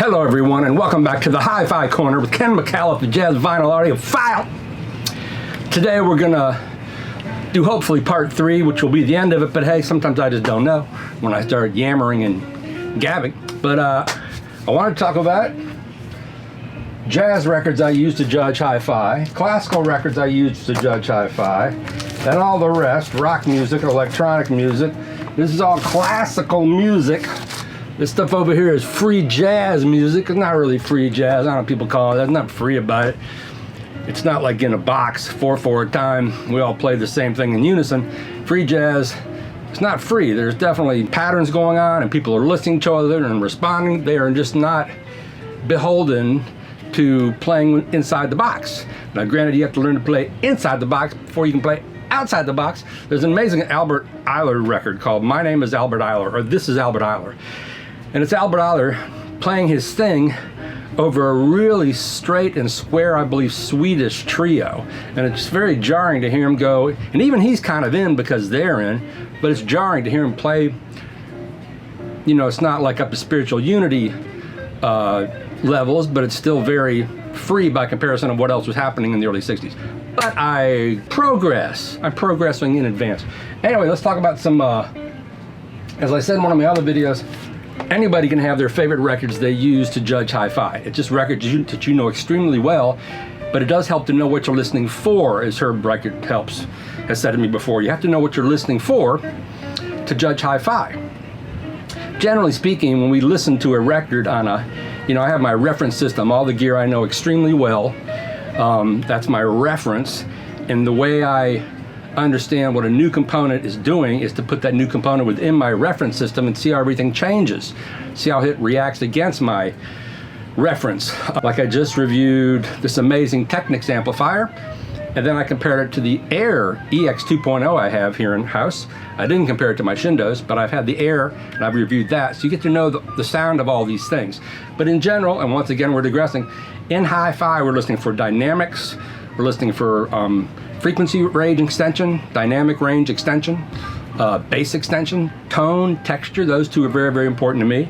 Hello everyone, and welcome back to the Hi-Fi Corner with Ken McCall of the Jazz Vinyl Audio File. Today we're gonna do hopefully part 3, which will be the end of it, but hey, sometimes I just don't know when I start yammering and gabbing. But I want to talk about jazz records I use to judge hi-fi, classical records I use to judge hi-fi, and all the rest, rock music, electronic music. This is all classical music. This stuff over here is free jazz music. It's not really free jazz. I don't know what people call it. There's nothing free about it. It's not like in a box, 4/4 time, we all play the same thing in unison. Free jazz, it's not free. There's definitely patterns going on and people are listening to each other and responding. They are just not beholden to playing inside the box. Now granted, you have to learn to play inside the box before you can play outside the box. There's an amazing Albert Ayler record called My Name is Albert Ayler, or This is Albert Ayler. And it's Albert Ayler playing his thing over a really straight and square, I believe, Swedish trio. And it's very jarring to hear him go, and even he's kind of in because they're in, but it's jarring to hear him play. You know, it's not like up to spiritual unity levels, but it's still very free by comparison of what else was happening in the early 60s. But I'm progressing in advance. Anyway, let's talk about some, as I said in one of my other videos, anybody can have their favorite records they use to judge hi-fi. It's just records that you know extremely well, but it does help to know what you're listening for, as Herb Brecker has said to me before. You have to know what you're listening for to judge hi-fi. Generally speaking, when we listen to a record on a, I have my reference system, all the gear I know extremely well. That's my reference, and the way I understand what a new component is doing is to put that new component within my reference system and see how everything changes. See how it reacts against my reference. Like I just reviewed this amazing Technics amplifier, and then I compared it to the Air EX 2.0 I have here in house. I didn't compare it to my Shindos, but I've had the Air and I've reviewed that. So you get to know the sound of all these things. But in general, and once again we're digressing, in hi-fi we're listening for dynamics, we're listening for frequency range extension, dynamic range extension, bass extension, tone, texture. Those two are very, very important to me.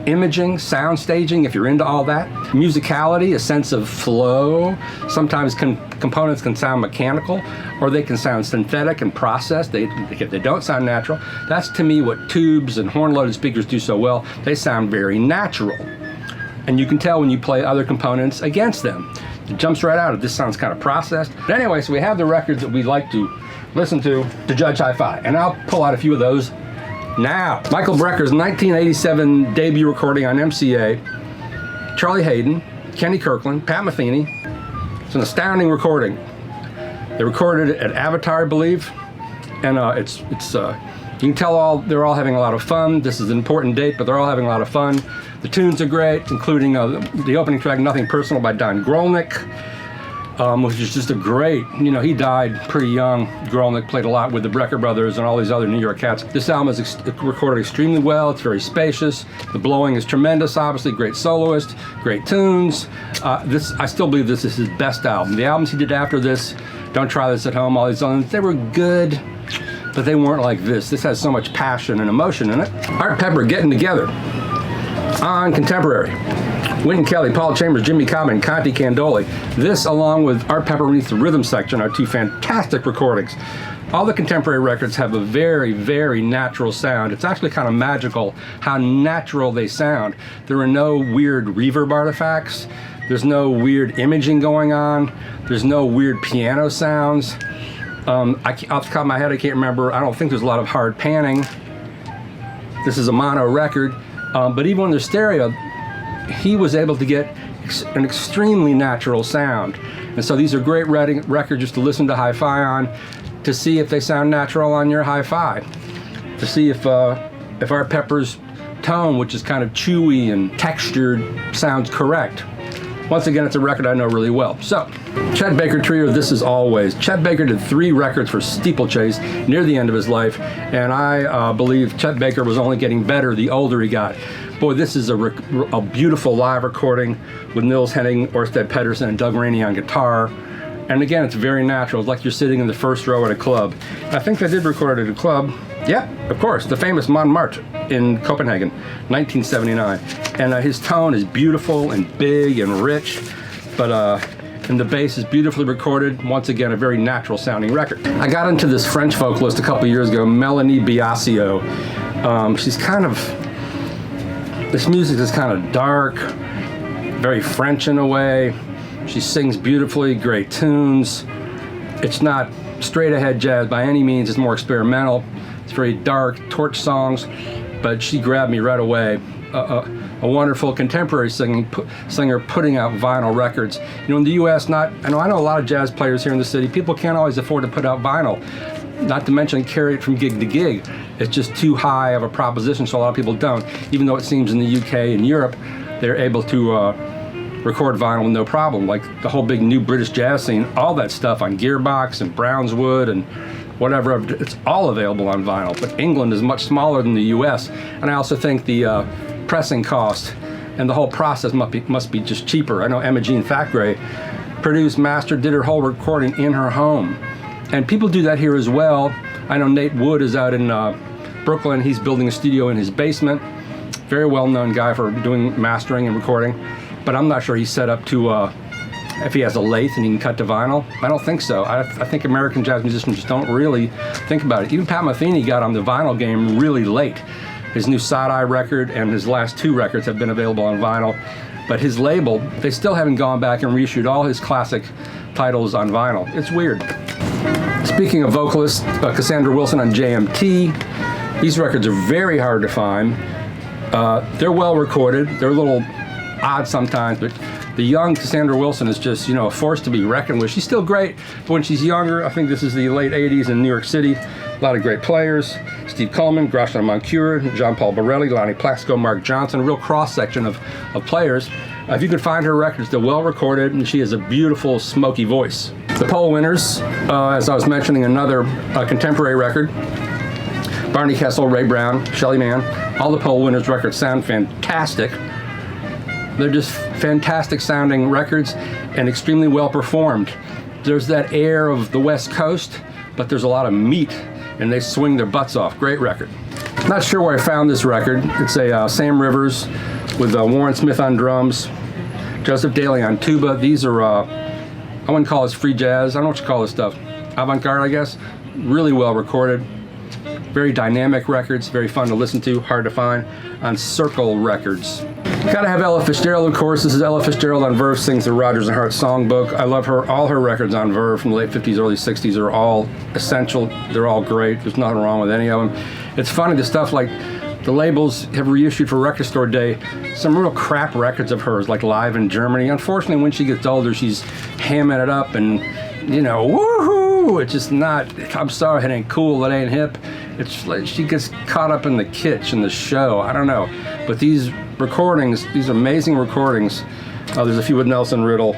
Imaging, sound staging, if you're into all that. Musicality, a sense of flow. Sometimes components can sound mechanical, or they can sound synthetic and processed. If they don't sound natural, that's to me what tubes and horn-loaded speakers do so well. They sound very natural. And you can tell when you play other components against them. It jumps right out. This sounds kind of processed. But anyway, so we have the records that we like to listen to judge hi-fi. And I'll pull out a few of those now. Michael Brecker's 1987 debut recording on MCA. Charlie Haydn, Kenny Kirkland, Pat Metheny. It's an astounding recording. They recorded it at Avatar, I believe. And you can tell they're all having a lot of fun. This is an important date, but they're all having a lot of fun. The tunes are great, including the opening track, Nothing Personal by Don Grolnick, which is just a great, he died pretty young. Grolnick played a lot with the Brecker brothers and all these other New York cats. This album is recorded extremely well. It's very spacious. The blowing is tremendous, obviously. Great soloist, great tunes. I still believe this is his best album. The albums he did after this, Don't Try This at Home, all these others, they were good, but they weren't like this. This has so much passion and emotion in it. Art Pepper, Getting Together. On Contemporary, Wynton Kelly, Paul Chambers, Jimmy Cobb, and Conti Candoli. This, along with Art Pepper Beneath the Rhythm Section, are two fantastic recordings. All the contemporary records have a very, very natural sound. It's actually kind of magical how natural they sound. There are no weird reverb artifacts. There's no weird imaging going on. There's no weird piano sounds. Off the top of my head, I can't remember. I don't think there's a lot of hard panning. This is a mono record. But even when they're stereo, he was able to get an extremely natural sound. And so these are great records just to listen to hi-fi on, to see if they sound natural on your hi-fi, to see if Art Pepper's tone, which is kind of chewy and textured, sounds correct. Once again, it's a record I know really well. So, Chet Baker Trio, This Is Always. Chet Baker did 3 records for Steeplechase near the end of his life, and I believe Chet Baker was only getting better the older he got. Boy, this is a beautiful live recording with Nils Henning, Orsted Pedersen, and Doug Rainey on guitar. And again, it's very natural. It's like you're sitting in the first row at a club. I think they did record it at a club. Yeah, of course, the famous Montmartre in Copenhagen, 1979. And his tone is beautiful and big and rich, and the bass is beautifully recorded. Once again, a very natural sounding record. I got into this French vocalist a couple years ago, Melanie Biasio. This music is kind of dark, very French in a way. She sings beautifully, great tunes. It's not straight ahead jazz by any means, it's more experimental. It's very dark, torch songs, but she grabbed me right away. A wonderful contemporary singer putting out vinyl records. You know, in the U.S., I know a lot of jazz players here in the city. People can't always afford to put out vinyl, not to mention carry it from gig to gig. It's just too high of a proposition, so a lot of people don't. Even though it seems in the UK and Europe, they're able to record vinyl with no problem. Like the whole big new British jazz scene, all that stuff on Gearbox and Brownswood and whatever, it's all available on vinyl. But England is much smaller than the US, and I also think the pressing cost and the whole process must be just cheaper. I know Emma Jean Thackeray produced, mastered, did her whole recording in her home. And people do that here as well. I know Nate Wood is out in Brooklyn. He's building a studio in his basement. Very well-known guy for doing mastering and recording. But I'm not sure he's set up to, if he has a lathe and he can cut to vinyl. I don't think so. I think American jazz musicians just don't really think about it. Even Pat Metheny got on the vinyl game really late. His new Side-Eye record and his last two records have been available on vinyl. But his label, they still haven't gone back and reissued all his classic titles on vinyl. It's weird. Speaking of vocalists, Cassandra Wilson on JMT. These records are very hard to find. They're well recorded. They're a little odd sometimes, but the young Cassandra Wilson is just, a force to be reckoned with. She's still great, but when she's younger, I think this is the late 80s in New York City. A lot of great players. Steve Coleman, Gratian Moncure, Jean-Paul Borelli, Lonnie Plaxico, Mark Johnson, a real cross-section of players. If you could find her records, they're well recorded, and she has a beautiful, smoky voice. The poll winners, as I was mentioning, another contemporary record. Barney Kessel, Ray Brown, Shelly Manne. All the poll winners' records sound fantastic. They're just fantastic sounding records and extremely well performed. There's that air of the West Coast, but there's a lot of meat, and they swing their butts off. Great record. Not sure where I found this record. It's a Sam Rivers with Warren Smith on drums, Joseph Daly on tuba. These are, I wouldn't call this free jazz. I don't know what you call this stuff. Avant-garde, I guess. Really well recorded. Very dynamic records, very fun to listen to, hard to find, on Circle Records. Gotta have Ella Fitzgerald, of course. This is Ella Fitzgerald on Verve, sings the Rodgers and Hart songbook. I love her. All her records on Verve from the late 50s, early 60s are all essential. They're all great. There's nothing wrong with any of them. It's funny, the stuff like the labels have reissued for Record Store Day some real crap records of hers, like Live in Germany. Unfortunately, when she gets older, she's hamming it up and, woohoo! It's just not, I'm sorry, it ain't cool, it ain't hip. It's like she gets caught up in the kitsch and the show. I don't know. But these recordings, these amazing recordings, there's a few with Nelson Riddle,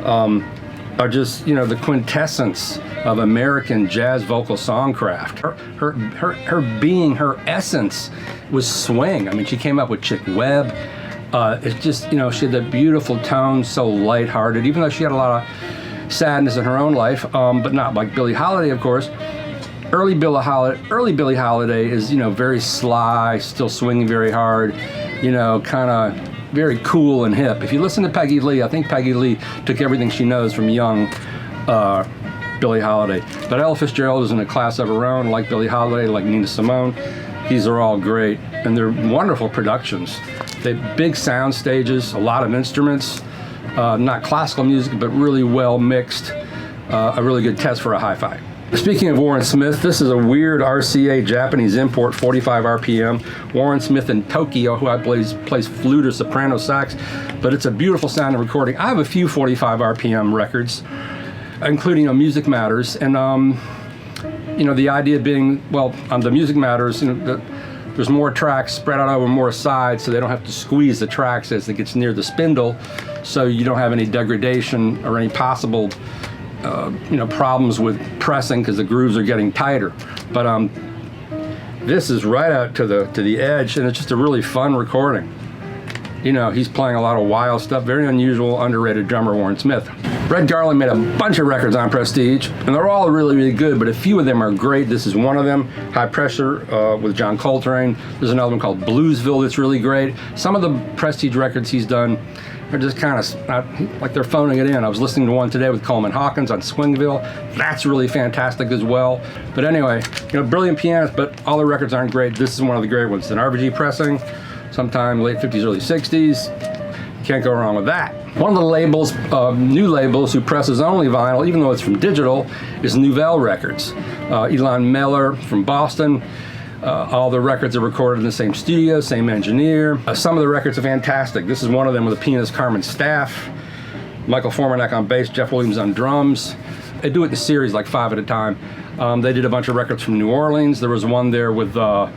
are just, the quintessence of American jazz vocal songcraft. Her being, her essence was swing. I mean, she came up with Chick Webb. It's just, she had that beautiful tone, so lighthearted, even though she had a lot of sadness in her own life, but not like Billie Holiday, of course. Early Billie Holiday is, very sly, still swinging very hard, kind of very cool and hip. If you listen to Peggy Lee, I think Peggy Lee took everything she knows from young Billie Holiday. But Ella Fitzgerald is in a class of her own, like Billie Holiday, like Nina Simone. These are all great, and they're wonderful productions. They have big sound stages, a lot of instruments, not classical music, but really well mixed. A really good test for a hi-fi. Speaking of Warren Smith, this is a weird RCA Japanese import, 45 RPM. Warren Smith and Toki, who I plays flute or soprano sax, but it's a beautiful sounding recording. I have a few 45 RPM records, including Music Matters, and the idea being, on the Music Matters, there's more tracks spread out over more sides, so they don't have to squeeze the tracks as it gets near the spindle, so you don't have any degradation or any possible problems with pressing because the grooves are getting tighter. But this is right out to the edge, and it's just a really fun recording. He's playing a lot of wild stuff. Very unusual, underrated drummer, Warren Smith. Red Garland made a bunch of records on Prestige, and they're all really, really good, but a few of them are great. This is one of them, High Pressure with John Coltrane. There's another one called Bluesville that's really great. Some of the Prestige records he's done are just kind of like they're phoning it in. I was listening to one today with Coleman Hawkins on Swingville. That's really fantastic as well. But anyway, brilliant pianist, but all the records aren't great. This is one of the great ones. It's an RVG pressing, sometime late 50s, early 60s. Can't go wrong with that. One of the labels, new labels, who presses only vinyl, even though it's from digital, is Nouvelle Records. Elon Miller from Boston. All the records are recorded in the same studio, same engineer. Some of the records are fantastic. This is one of them with the pianist Carmen Staff, Michael Formanek on bass, Jeff Williams on drums. They do it in series, like 5 at a time. They did a bunch of records from New Orleans. There was one there with the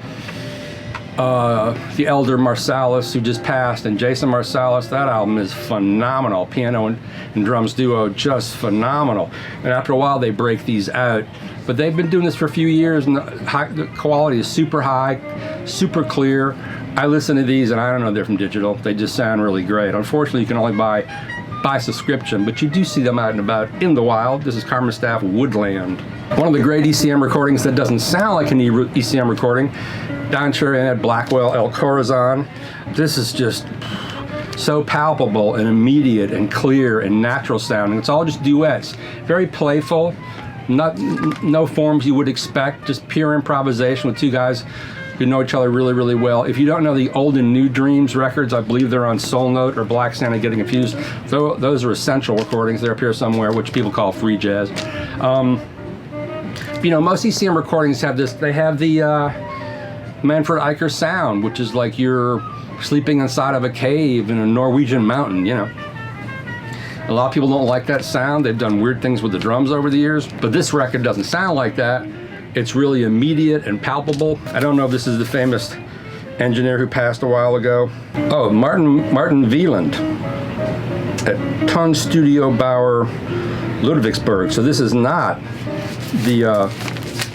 elder Marsalis, who just passed, and Jason Marsalis. That album is phenomenal. Piano and drums duo, just phenomenal. And after a while, they break these out. But they've been doing this for a few years, and the quality is super high, super clear. I listen to these, and I don't know they're from digital. They just sound really great. Unfortunately, you can only buy subscription, but you do see them out and about in the wild. This is Carmen Staff Woodland. One of the great ECM recordings that doesn't sound like an ECM recording, Don Cherry and Ed Blackwell, El Corazon. This is just so palpable and immediate and clear and natural sounding. It's all just duets. Very playful, no forms you would expect, just pure improvisation with two guys who know each other really, really well. If you don't know the Old and New Dreams records, I believe they're on Soul Note or Black Santa, Getting Confused. Those are essential recordings. They appear somewhere, which people call free jazz. Most ECM recordings have this. They have the Manfred Eicher sound, which is like you're sleeping inside of a cave in a Norwegian mountain, A lot of people don't like that sound. They've done weird things with the drums over the years, but this record doesn't sound like that. It's really immediate and palpable. I don't know if this is the famous engineer who passed a while ago. Oh, Martin Wieland at Ton Studio Bauer, Ludwigsburg. So this is not the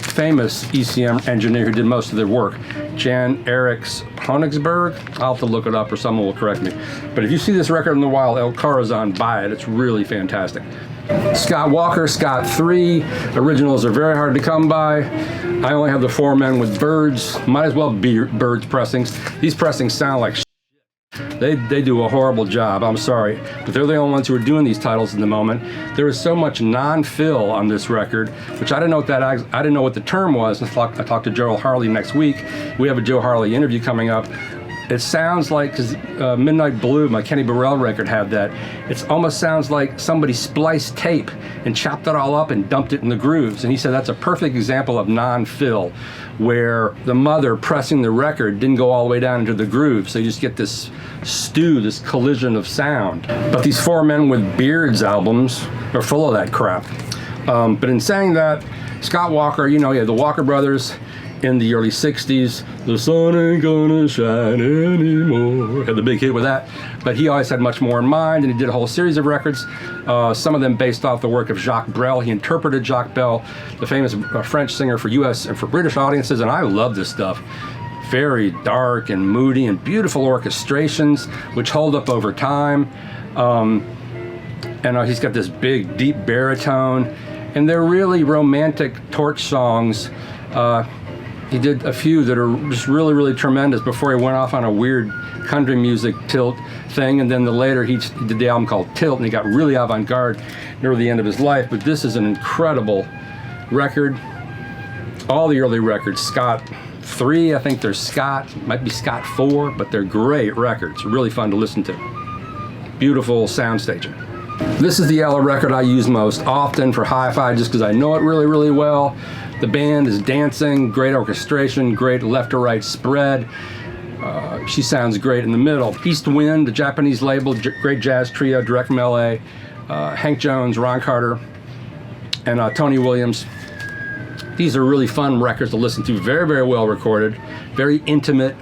famous ECM engineer who did most of their work, Jan Eriks Honigsberg. I'll have to look it up or someone will correct me. But if you see this record in the wild, El Corazon, buy it. It's really fantastic. Scott Walker, Scott 3. Originals are very hard to come by. I only have the 4 Men with Birds. Might as well be Birds pressings. These pressings sound like shit. They do a horrible job, I'm sorry, but they're the only ones who are doing these titles in the moment. There is so much non-fill on this record, which I didn't know what the term was. I talked to Joe Harley next week. We have a Joe Harley interview coming up. It sounds like, because Midnight Blue, my Kenny Burrell record, had that. It almost sounds like somebody spliced tape and chopped it all up and dumped it in the grooves. And he said that's a perfect example of non-fill, where the mother pressing the record didn't go all the way down into the groove. So you just get this stew, this collision of sound. But these 4 Men with Beards albums are full of that crap. But in saying that, Scott Walker, you had the Walker Brothers in the early 60s, the sun ain't gonna shine anymore. Had the big hit with that. But he always had much more in mind, and he did a whole series of records, some of them based off the work of Jacques Brel. He interpreted Jacques Brel, the famous French singer, for US and for British audiences, and I love this stuff. Very dark and moody and beautiful orchestrations, which hold up over time. And he's got this big, deep baritone, and they're really romantic torch songs. He did a few that are just really, really tremendous before he went off on a weird country music tilt thing. And then later he did the album called Tilt, and he got really avant-garde near the end of his life. But this is an incredible record. All the early records, Scott 3, I think there's Scott, might be Scott 4, but they're great records. Really fun to listen to. Beautiful sound staging. This is the yellow record I use most often for hi-fi, just because I know it really, really well. The band is dancing, great orchestration, great left to right spread. She sounds great in the middle. East Wind, the Japanese label, great jazz trio, direct from LA. Hank Jones, Ron Carter, and Tony Williams. These are really fun records to listen to. Very, very well recorded, very intimate,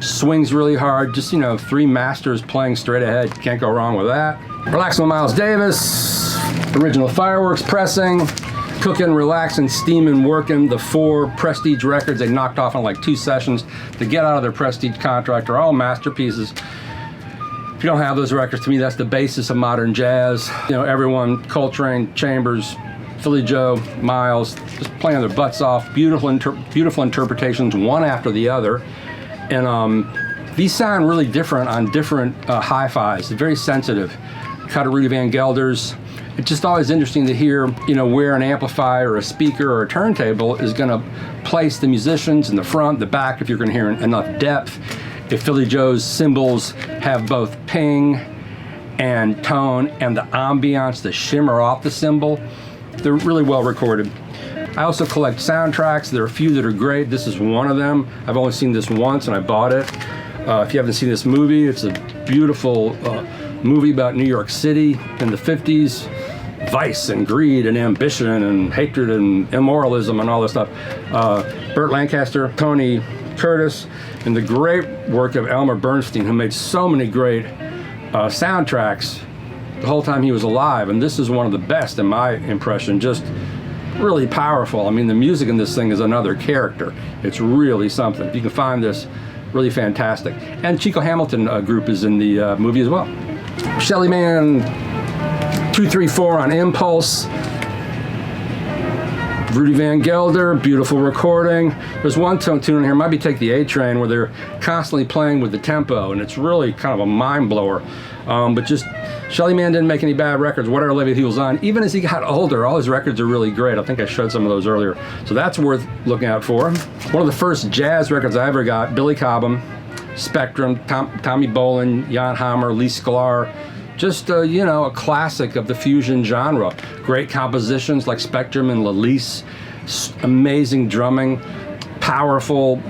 swings really hard. Just, 3 masters playing straight ahead. Can't go wrong with that. Relaxin with Miles Davis, original Fireworks pressing. Cooking, relaxing, steaming, working. The 4 Prestige records they knocked off in like 2 sessions to get out of their Prestige contract are all masterpieces. If you don't have those records, to me, that's the basis of modern jazz. You know, everyone, Coltrane, Chambers, Philly Joe, Miles, just playing their butts off. Beautiful interpretations, one after the other. And these sound really different on different hi-fis. They're very sensitive. Cut of Rudy Van Gelder's. It's just always interesting to hear, you know, where an amplifier or a speaker or a turntable is going to place the musicians in the front, the back, if you're going to hear enough depth. If Philly Joe's cymbals have both ping and tone and the ambiance, the shimmer off the cymbal, they're really well recorded. I also collect soundtracks. There are a few that are great. This is one of them. I've only seen this once and I bought it. If you haven't seen this movie, it's a beautiful movie about New York City in the 50s. Vice and greed and ambition and hatred and immoralism and all this stuff. Burt Lancaster, Tony Curtis, and the great work of Elmer Bernstein, who made so many great soundtracks the whole time he was alive. And this is one of the best in my impression. Just really powerful. I mean, the music in this thing is another character. It's really something. If you can find this, really fantastic. And Chico Hamilton group is in the movie as well. Shelly Man 234 on Impulse. Rudy Van Gelder, beautiful recording. There's one tune in here, might be Take the A Train, where they're constantly playing with the tempo, and it's really kind of a mind blower. But just, Shelly Man didn't make any bad records, whatever label he was on. Even as he got older, all his records are really great. I think I showed some of those earlier. So that's worth looking out for. One of the first jazz records I ever got, Billy Cobham, Spectrum, Tommy Bolin, Jan Hammer, Lee Sklar. Just, you know, a classic of the fusion genre. Great compositions like Spectrum and Lalise. Amazing drumming, powerful,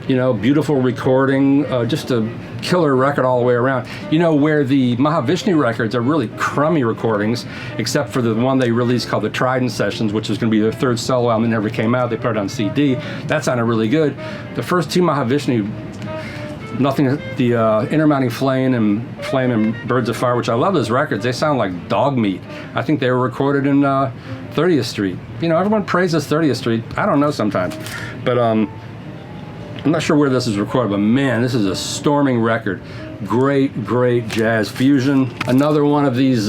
you know, beautiful recording. Just a killer record all the way around. You know, where the Mahavishnu records are really crummy recordings, except for the one they released called the Trident Sessions, which was going to be their third solo album that never came out. They put it on CD. That sounded really good. The first two Mahavishnu, nothing, the Intermounting Flame and Birds of Fire, which I love those records. They sound like dog meat. I think they were recorded in 30th Street. You know, everyone praises 30th Street. I don't know sometimes. But I'm not sure where this is recorded, but man, this is a storming record. Great, great jazz fusion. Another one of these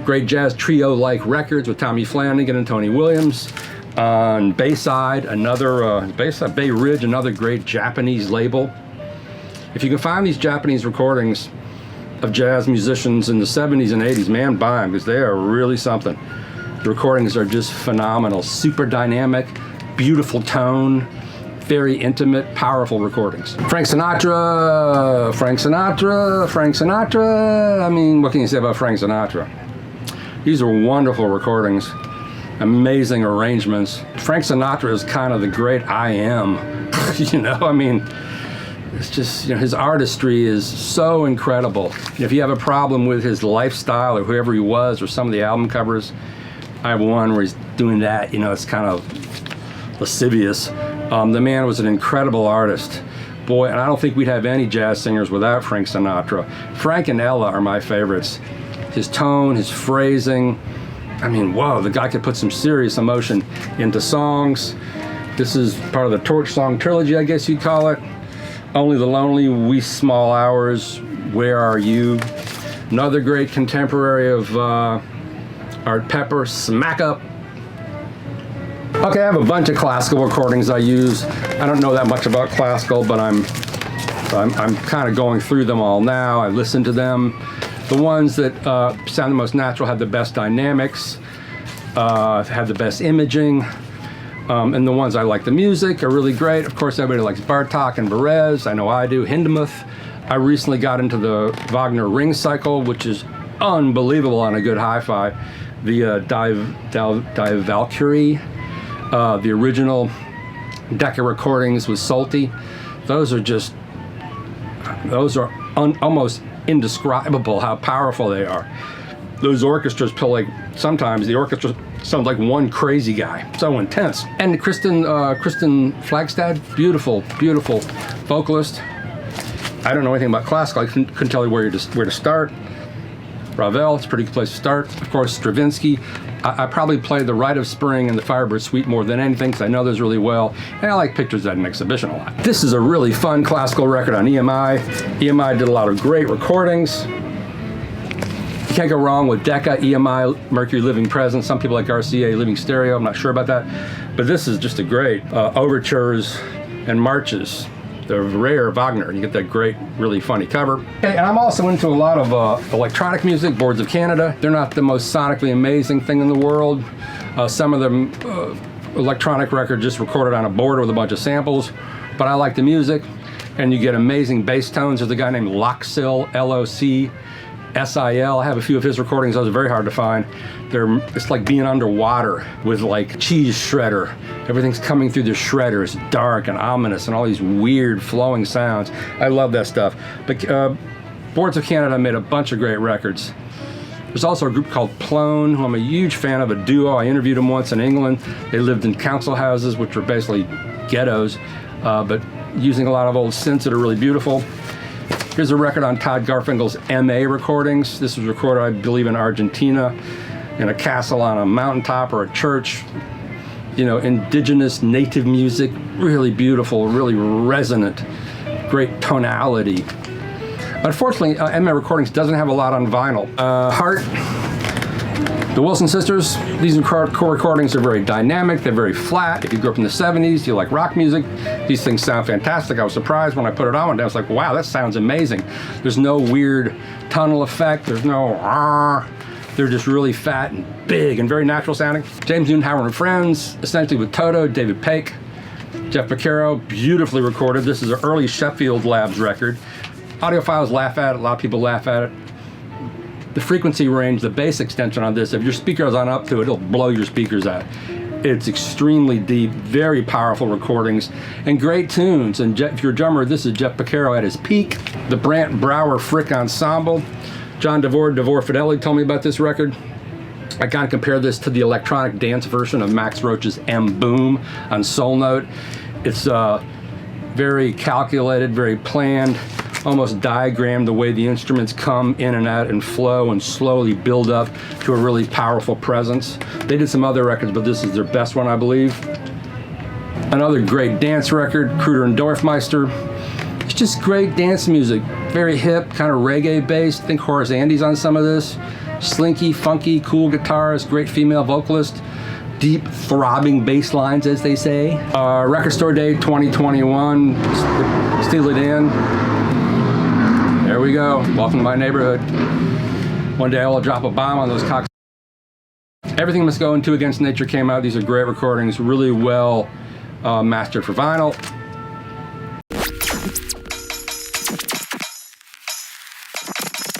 great jazz trio-like records with Tommy Flanagan and Tony Williams. On Bayside, another Bayside Bay Ridge, another great Japanese label. If you can find these Japanese recordings of jazz musicians in the 70s and 80s, man, buy them, because they are really something. The recordings are just phenomenal. Super dynamic, beautiful tone, very intimate, powerful recordings. Frank Sinatra. I mean, what can you say about Frank Sinatra? These are wonderful recordings, amazing arrangements. Frank Sinatra is kind of the great I am, you know, I mean, it's just, you know, his artistry is so incredible. If you have a problem with his lifestyle or whoever he was or some of the album covers, I have one where he's doing that, you know, it's kind of lascivious. The man was an incredible artist. Boy, and I don't think we'd have any jazz singers without Frank Sinatra. Frank and Ella are my favorites. His tone, his phrasing, I mean, whoa, the guy could put some serious emotion into songs. This is part of the Torch Song Trilogy, I guess you'd call it. Only the Lonely, Wee Small Hours, Where Are You? Another great contemporary of Art Pepper, Smack Up. Okay, I have a bunch of classical recordings I use. I don't know that much about classical, but I'm kind of going through them all now. I listen to them. The ones that sound the most natural have the best dynamics, have the best imaging. And the ones I like the music are really great. Of course, everybody likes Bartok and Berez. I know I do. Hindemith. I recently got into the Wagner Ring Cycle, which is unbelievable on a good hi-fi. The Die Valkyrie, the original Decca recordings with Solti. Those are almost indescribable how powerful they are. Those orchestras play like, sometimes the orchestra sounds like one crazy guy. So intense. And Kristen Flagstad, beautiful, beautiful vocalist. I don't know anything about classical. I couldn't tell you where to start. Ravel, it's a pretty good place to start. Of course, Stravinsky. I probably play The Rite of Spring and the Firebird Suite more than anything because I know those really well, and I like Pictures at an Exhibition a lot. This is a really fun classical record on EMI. EMI did a lot of great recordings. You can't go wrong with Decca, EMI, Mercury Living Presence. Some people like RCA Living Stereo. I'm not sure about that, but this is just a great overtures and marches. They're rare Wagner, and you get that great, really funny cover. Okay, and I'm also into a lot of electronic music, Boards of Canada. They're not the most sonically amazing thing in the world. Some of them electronic records just recorded on a board with a bunch of samples, but I like the music, and you get amazing bass tones. There's a guy named Locksil, L-O-C-S-I-L. I have a few of his recordings. Those are very hard to find. It's like being underwater with like cheese shredder. Everything's coming through the shredder. It's dark and ominous and all these weird flowing sounds. I love that stuff. But Boards of Canada made a bunch of great records. There's also a group called Plone, who I'm a huge fan of, a duo. I interviewed them once in England. They lived in council houses, which were basically ghettos, but using a lot of old synths that are really beautiful. Here's a record on Todd Garfinkel's MA recordings. This was recorded, I believe, in Argentina, in a castle on a mountaintop or a church. You know, indigenous native music, really beautiful, really resonant, great tonality. Unfortunately, MA Recordings doesn't have a lot on vinyl. Hart, the Wilson Sisters, these recordings are very dynamic, they're very flat. If you grew up in the 70s, you like rock music, these things sound fantastic. I was surprised when I put it on one day. I was like, wow, that sounds amazing. There's no weird tunnel effect, there's no they're just really fat and big and very natural sounding. James Newton Howard and Friends, essentially with Toto, David Paik, Jeff Beccaro, beautifully recorded. This is an early Sheffield Labs record. Audiophiles laugh at it, a lot of people laugh at it. The frequency range, the bass extension on this, if your speaker is on up to it, it'll blow your speakers out. It's extremely deep, very powerful recordings, and great tunes. And if you're a drummer, this is Jeff Beccaro at his peak. The Brant Brower Frick Ensemble. John DeVore Fidelity told me about this record. I kind of compare this to the electronic dance version of Max Roach's M Boom on Soul Note. It's very calculated, very planned, almost diagrammed the way the instruments come in and out and flow and slowly build up to a really powerful presence. They did some other records, but this is their best one, I believe. Another great dance record, Kruder and Dorfmeister. It's just great dance music, very hip, kind of reggae based. I think Horace Andy's on some of this. Slinky, funky, cool guitarist, great female vocalist, deep throbbing bass lines, as they say. Record store date 2021, Steal It In. There we go, welcome to my neighborhood. One day I will drop a bomb on those cocks. Everything Must Go and Two Against Nature came out. These are great recordings, really well mastered for vinyl.